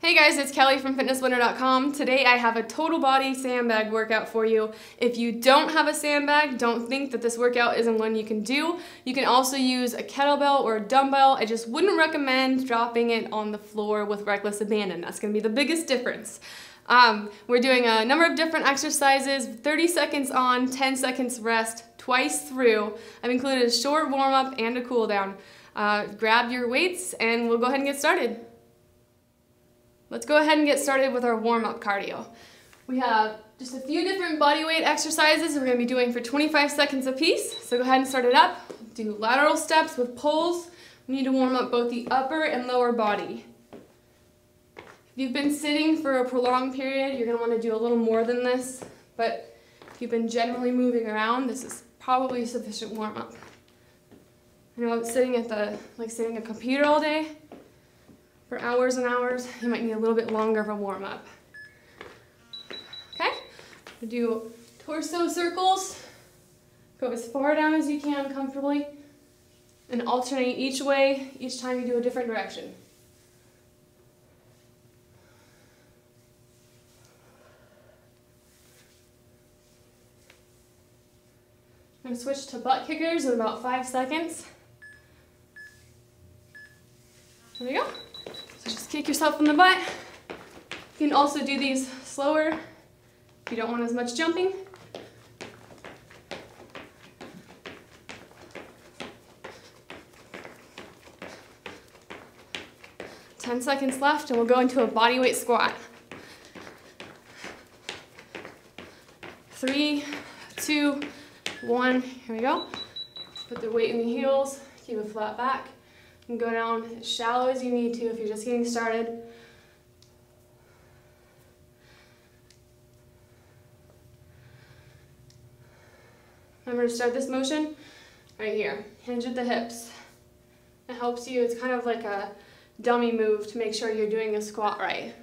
Hey guys, it's Kelly from fitnessblender.com. Today I have a total body sandbag workout for you. If you don't have a sandbag, don't think that this workout isn't one you can do. You can also use a kettlebell or a dumbbell. I just wouldn't recommend dropping it on the floor with reckless abandon. That's going to be the biggest difference. We're doing a number of different exercises, 30 seconds on, 10 seconds rest, twice through. I've included a short warm-up and a cool down. Grab your weights and we'll go ahead and get started. Let's go ahead and get started with our warm-up cardio. We have just a few different body weight exercises we're going to be doing for 25 seconds apiece. So go ahead and start it up. Do lateral steps with pulls. We need to warm up both the upper and lower body. If you've been sitting for a prolonged period, you're going to want to do a little more than this. But if you've been generally moving around, this is probably sufficient warm-up. I know sitting at a computer all day, for hours and hours, you might need a little bit longer of a warm-up. Okay, we'll do torso circles. Go as far down as you can comfortably and alternate each way each time you do a different direction. I'm going to switch to butt kickers in about 5 seconds. There we go. So just kick yourself in the butt. You can also do these slower if you don't want as much jumping. Ten seconds left and we'll go into a bodyweight squat. 3, 2, 1, here we go. Put the weight in the heels, keep a flat back. And go down as shallow as you need to if you're just getting started. Remember to start this motion right here. Hinge at the hips. It helps you, it's kind of like a dummy move to make sure you're doing a squat right.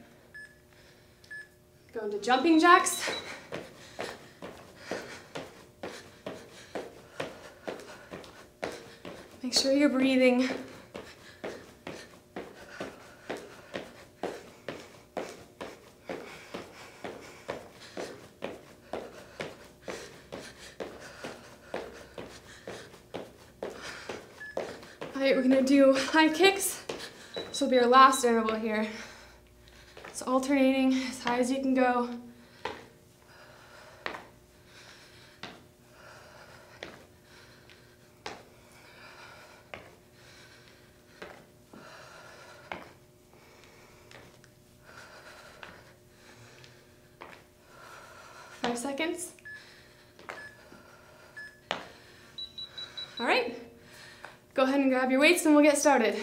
Go into jumping jacks. Make sure you're breathing. Alright, we're going to do high kicks. This will be our last interval here. So alternating as high as you can go. Seconds. All right, go ahead and grab your weights and we'll get started.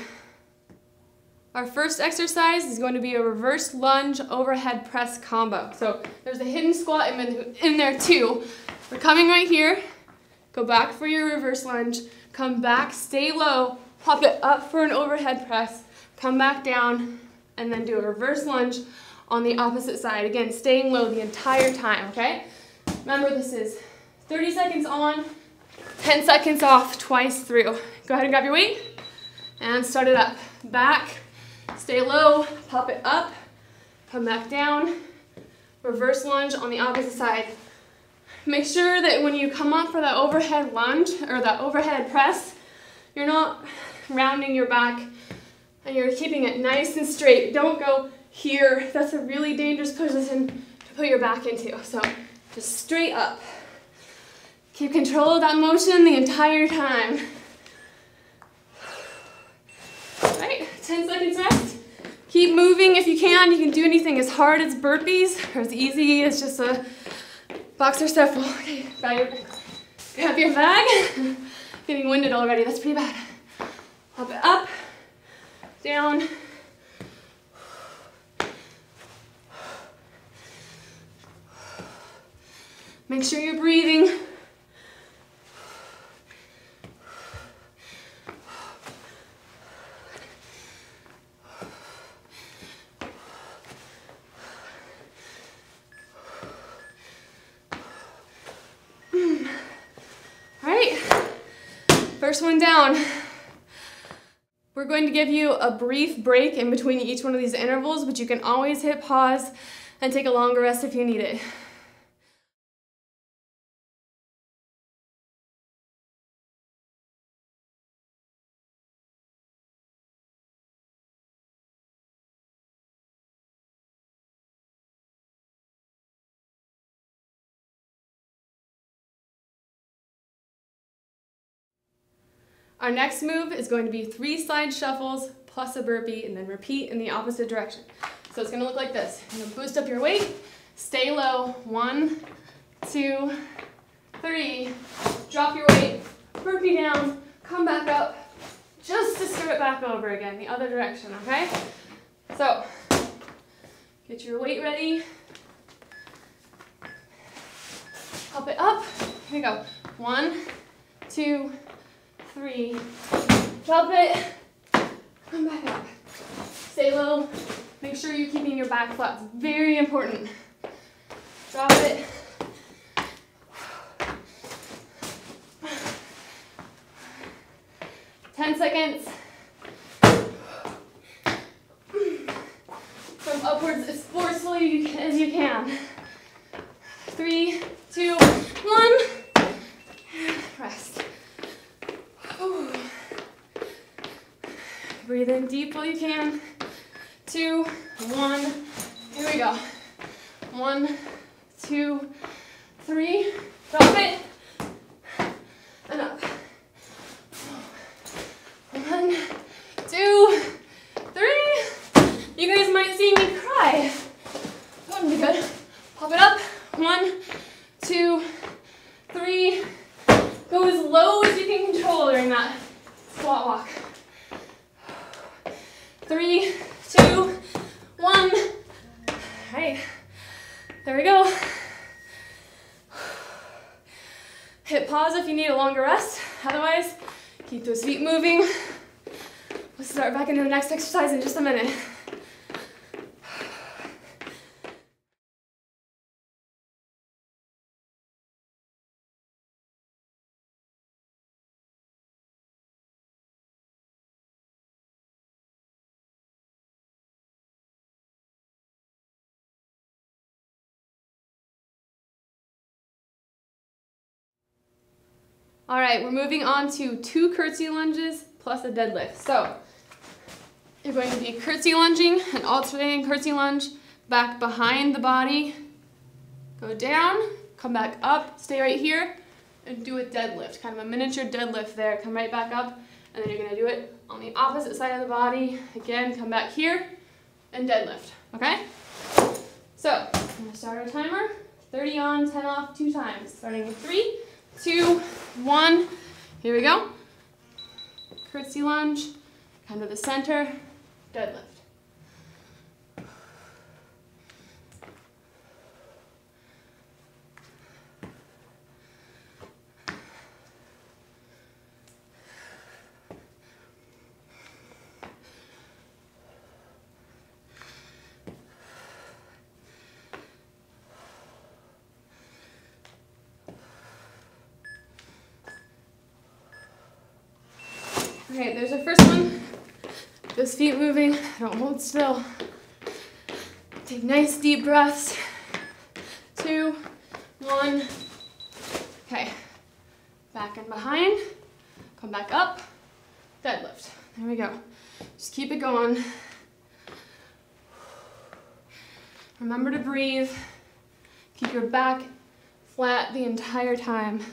Our first exercise is going to be a reverse lunge overhead press combo. So there's a hidden squat in there too. We're coming right here, go back for your reverse lunge, come back, stay low, pop it up for an overhead press, come back down, and then do a reverse lunge on the opposite side. Again, staying low the entire time, okay? Remember, this is 30 seconds on, 10 seconds off, twice through. Go ahead and grab your weight and start it up. Back, stay low, pop it up, come back down, reverse lunge on the opposite side. Make sure that when you come up for that overhead lunge or that overhead press, you're not rounding your back and you're keeping it nice and straight. Don't go here. That's a really dangerous position to put your back into. So just straight up. Keep control of that motion the entire time. All right, 10 seconds rest. Keep moving if you can. You can do anything as hard as burpees or as easy as just a boxer shuffle. Okay, grab your bag. Getting winded already, that's pretty bad. Pop it up, down. Make sure you're breathing. All right, first one down. We're going to give you a brief break in between each one of these intervals, but you can always hit pause and take a longer rest if you need it. Our next move is going to be 3 side shuffles plus a burpee and then repeat in the opposite direction. So it's going to look like this. You're going to boost up your weight, stay low, 1, 2, 3, drop your weight, burpee down, come back up, just to start it back over again, the other direction, okay? So, get your weight ready, up it up, here we go, 1, 2, 3, drop it, come back up, stay low, make sure you're keeping your back flat, it's very important, drop it, 10 seconds, from upwards as forcefully as you can, 3, 2, 1, rest. Breathe in deep while you can. 2, 1, here we go. 1, 2, 3, drop it, and up. 1, 2, 3. You guys might see me cry. That would be good. Pop it up. 1, 2, 3. Go as low as you can control during that squat walk. 3, 2, 1. All right, there we go. Hit pause if you need a longer rest. Otherwise, keep those feet moving. We'll start back into the next exercise in just a minute. All right, we're moving on to 2 curtsy lunges plus a deadlift. So you're going to be curtsy lunging and alternating curtsy lunge, back behind the body, go down, come back up, stay right here, and do a deadlift, kind of a miniature deadlift there. Come right back up, and then you're gonna do it on the opposite side of the body. Again, come back here, and deadlift, okay? So, I'm gonna start our timer, 30 on, 10 off, 2 times, starting with 3, 2, 1, here we go. Curtsy lunge, come to the center, deadlift. Okay, there's our first one. Those feet moving, don't hold still. Take nice deep breaths. 2, 1. Okay, back and behind. Come back up, deadlift. There we go. Just keep it going. Remember to breathe. Keep your back flat the entire time.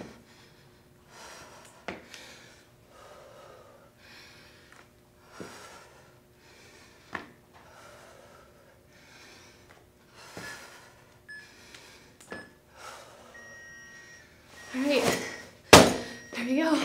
All right, there we go.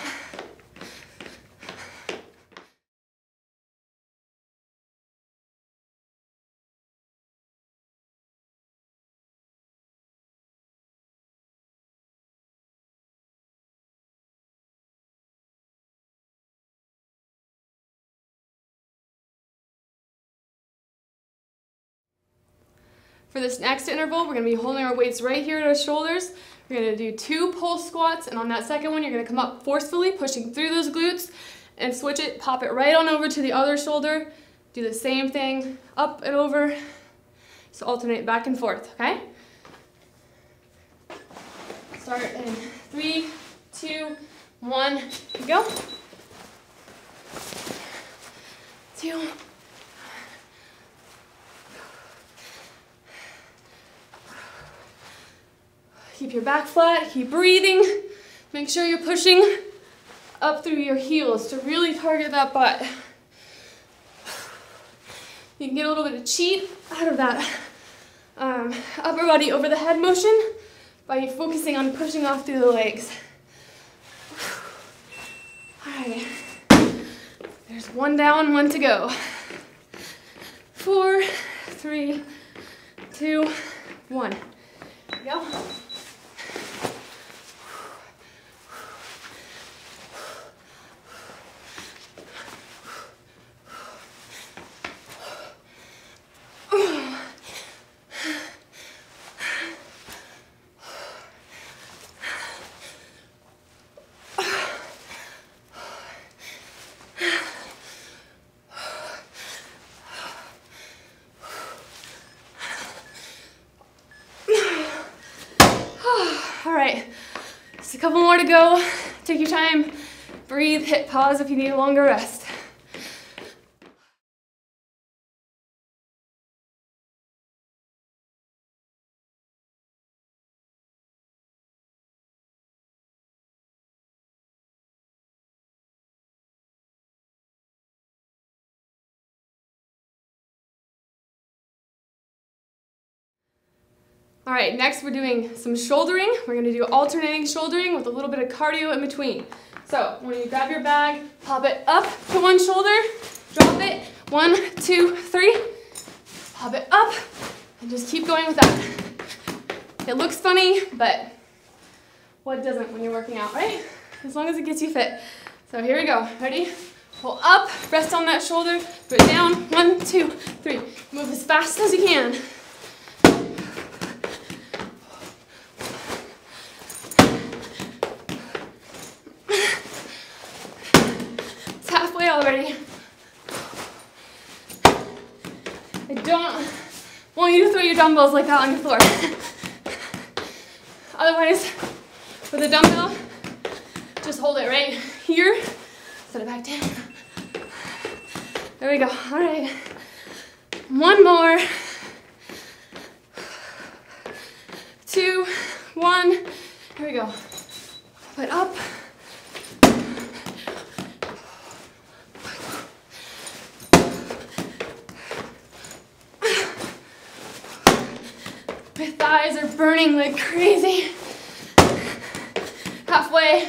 For this next interval, we're going to be holding our weights right here at our shoulders. We're going to do 2 pulse squats, and on that second one, you're going to come up forcefully, pushing through those glutes, and switch it, pop it right on over to the other shoulder. Do the same thing, up and over. So alternate back and forth, okay? Start in 3, 2, 1, go. 2. Keep your back flat, keep breathing. Make sure you're pushing up through your heels to really target that butt. You can get a little bit of cheat out of that upper body over the head motion by focusing on pushing off through the legs. All right, there's 1 down, 1 to go. 4, 3, 2, 1. Here we go. All right, just a couple more to go. Take your time, breathe, hit pause if you need a longer rest. All right, next we're doing some shouldering. We're gonna do alternating shouldering with a little bit of cardio in between. So when you grab your bag, pop it up to one shoulder, drop it, 1, 2, 3, pop it up, and just keep going with that. It looks funny, but what doesn't when you're working out, right? As long as it gets you fit. So here we go, ready? Pull up, rest on that shoulder, put it down, 1, 2, 3. Move as fast as you can. Already. I don't want you to throw your dumbbells like that on your floor. Otherwise, with a dumbbell, just hold it right here, set it back down. There we go. All right. 1 more. 2, 1. Here we go. Put up. My thighs are burning like crazy. Halfway.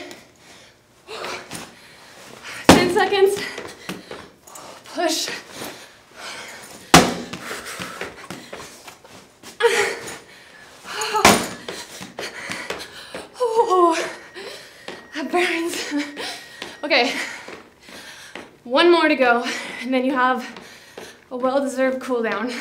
10 seconds. Push. Oh, that burns. Okay, 1 more to go, and then you have a well-deserved cool down.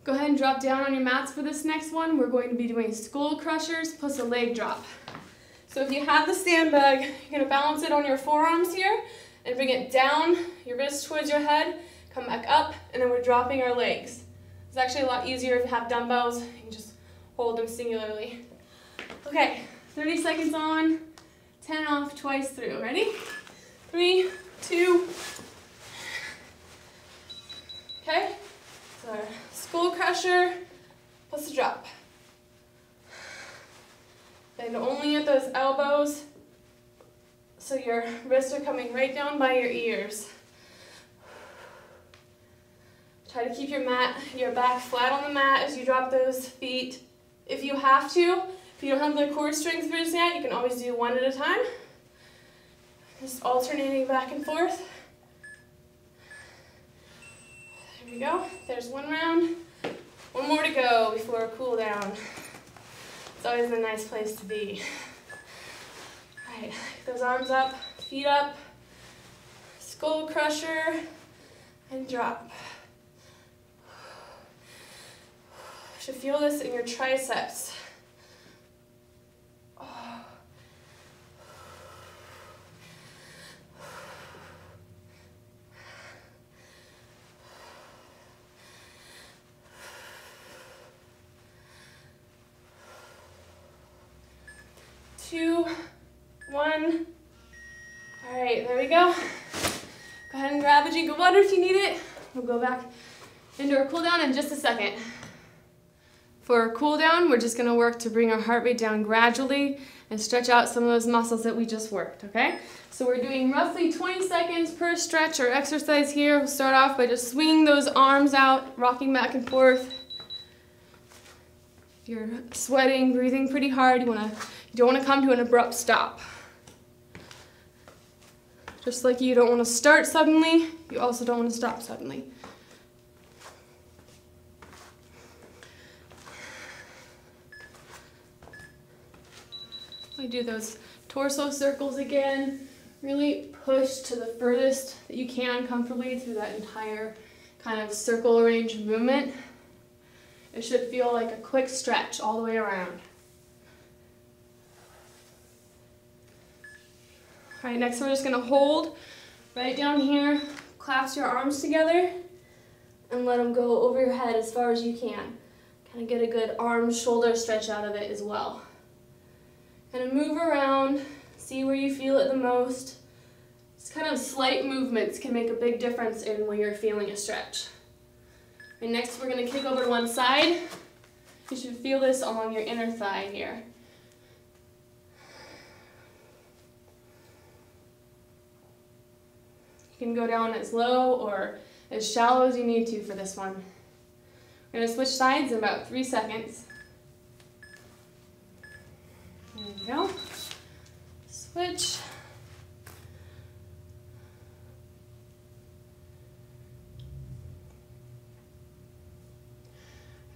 Go ahead and drop down on your mats for this next one. We're going to be doing skull crushers plus a leg drop. So if you have the sandbag, you're going to balance it on your forearms here and bring it down, your wrist towards your head, come back up, and then we're dropping our legs. It's actually a lot easier if you have dumbbells. You can just hold them singularly. Okay, 30 seconds on, 10 off, twice through. Ready? 3, 2. Okay, so our skull crusher plus a drop. Bend only at those elbows so your wrists are coming right down by your ears. Try to keep your back flat on the mat as you drop those feet. If you have to, if you don't have the core strength for this yet, you can always do 1 at a time. Just alternating back and forth. There we go. There's 1 round. 1 more to go before a cool down. It's always a nice place to be. All right, get those arms up, feet up, skull crusher, and drop. You should feel this in your triceps. Two, one. All right, there we go. Go ahead and grab a drink of water if you need it. We'll go back into our cool down in just a second. For our cool down, we're just gonna work to bring our heart rate down gradually and stretch out some of those muscles that we just worked, okay? So we're doing roughly 20 seconds per stretch or exercise here. We'll start off by just swinging those arms out, rocking back and forth. If you're sweating, breathing pretty hard, you don't want to come to an abrupt stop. Just like you don't want to start suddenly, you also don't want to stop suddenly. We do those torso circles again. Really push to the furthest that you can comfortably through that entire kind of circle range of movement. It should feel like a quick stretch all the way around. All right, next we're just gonna hold right down here, clasp your arms together, and let them go over your head as far as you can. Kind of get a good arm-shoulder stretch out of it as well. Kind of move around, see where you feel it the most. Just kind of slight movements can make a big difference in when you're feeling a stretch. And next we're gonna kick over to one side. You should feel this along your inner thigh here. You can go down as low or as shallow as you need to for this one. We're gonna switch sides in about 3 seconds. There we go. Switch.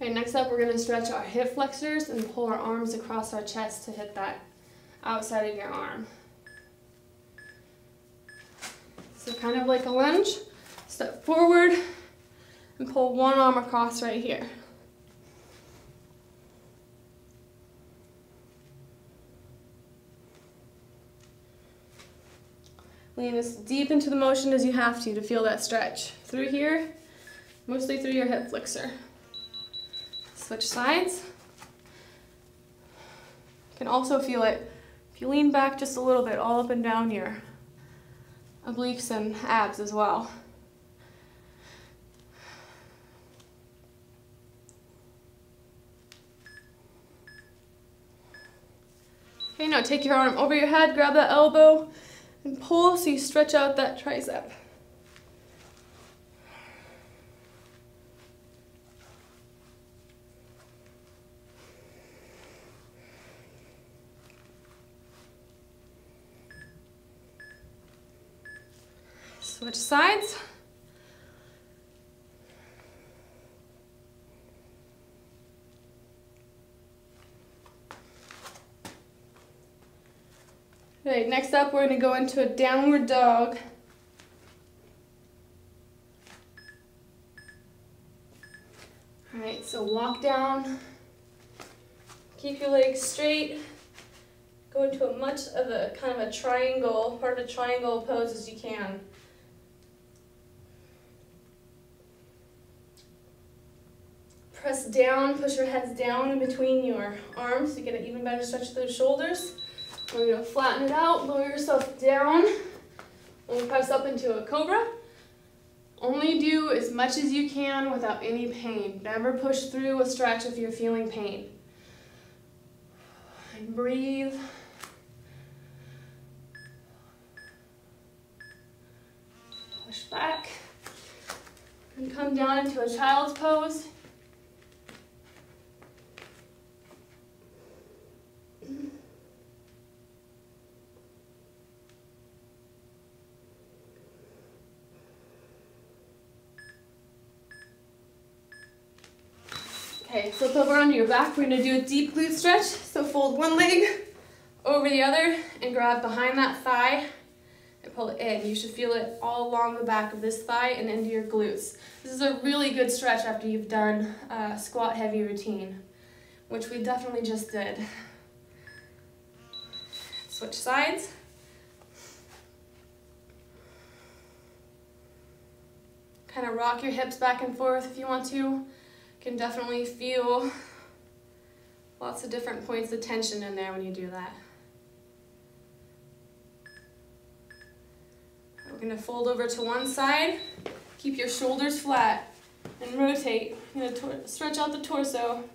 Okay, next up we're going to stretch our hip flexors and pull our arms across our chest to hit that outside of your arm. So kind of like a lunge, step forward and pull one arm across right here. Lean as deep into the motion as you have to feel that stretch. Through here, mostly through your hip flexor. Switch sides. You can also feel it if you lean back just a little bit, all up and down your obliques and abs as well. Okay, now take your arm over your head, grab that elbow, and pull so you stretch out that tricep. Switch sides. Okay, next up we're going to go into a downward dog. Alright, so walk down, keep your legs straight, go into a much of a kind of a triangle, part of a triangle pose as you can. Press down, push your heads down in between your arms to get an even better stretch of those shoulders. We're going to flatten it out, lower yourself down, and press up into a cobra. Only do as much as you can without any pain. Never push through a stretch if you're feeling pain. And breathe. Push back. And come down into a child's pose. Okay, flip over onto your back. We're gonna do a deep glute stretch. So fold one leg over the other and grab behind that thigh and pull it in. You should feel it all along the back of this thigh and into your glutes. This is a really good stretch after you've done a squat heavy routine, which we definitely just did. Switch sides. Kind of rock your hips back and forth if you want to. You can definitely feel lots of different points of tension in there when you do that. We're going to fold over to one side. Keep your shoulders flat and rotate. You're going to stretch out the torso.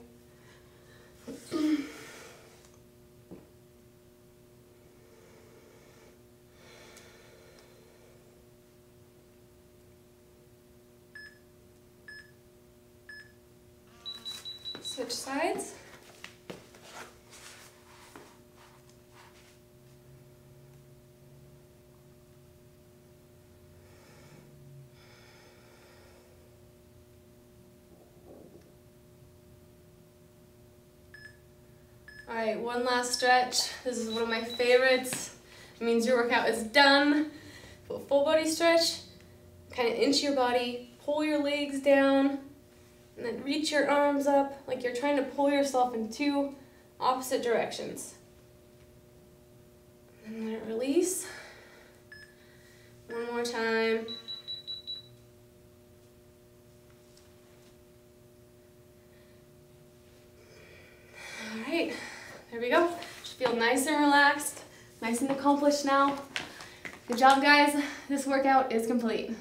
Switch sides. All right, one last stretch. This is one of my favorites. It means your workout is done. Full body stretch. Kind of inch your body, pull your legs down, and then reach your arms up like you're trying to pull yourself in two opposite directions. And let it release. One more time. All right, there we go. Should feel nice and relaxed, nice and accomplished now. Good job, guys. This workout is complete.